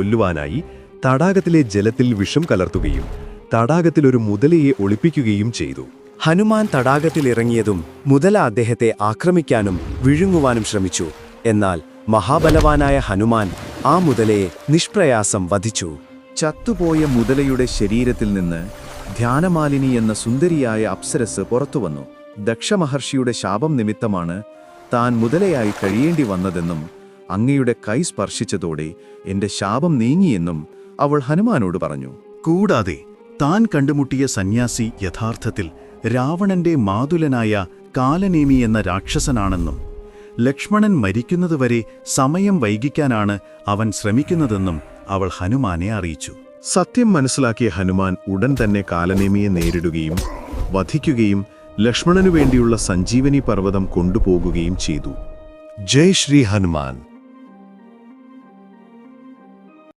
കൊല്ലുവാനായി തടാകത്തിലെ ജലത്തിൽ വിഷം കലർത്തുകയും തടാകത്തിലൊരു മുതലയെ ഒളിപ്പിക്കുകയും ചെയ്തു. ഹനുമാൻ തടാകത്തിലിറങ്ങിയതും മുതല അദ്ദേഹത്തെ ആക്രമിക്കാനും വിഴുങ്ങുവാനും ശ്രമിച്ചു. എന്നാൽ മഹാബലവാനായ ഹനുമാൻ ആ മുതലയെ നിഷ്പ്രയാസം വധിച്ചു. ചത്തുപോയ മുതലയുടെ ശരീരത്തിൽ നിന്ന് ധ്യാനമാലിനി എന്ന സുന്ദരിയായ അപ്സരസ് പുറത്തുവന്നു. ദക്ഷമഹർഷിയുടെ ശാപം നിമിത്തമാണ് താൻ മുതലയായി കഴിയേണ്ടി വന്നതെന്നും അങ്ങയുടെ കൈ സ്പർശിച്ചതോടെ എന്റെ ശാപം നീങ്ങിയെന്നും അവൾ ഹനുമാനോട് പറഞ്ഞു. കൂടാതെ താൻ കണ്ടുമുട്ടിയ സന്യാസി യഥാർത്ഥത്തിൽ രാവണന്റെ മാതുലനായ കാലനേമി എന്ന രാക്ഷസനാണെന്നും ലക്ഷ്മണൻ മരിക്കുന്നതുവരെ സമയം വൈകിക്കാനാണ് അവൻ ശ്രമിക്കുന്നതെന്നും അവൾ ഹനുമാനെ അറിയിച്ചു. സത്യം മനസ്സിലാക്കിയ ഹനുമാൻ ഉടൻ തന്നെ കാലനേമിയെ നേരിടുകയും വധിക്കുകയും ലക്ഷ്മണനു വേണ്ടിയുള്ള സഞ്ജീവനി പർവ്വതം കൊണ്ടുപോകുകയും ചെയ്തു. ജയ് ശ്രീ ഹനുമാൻ.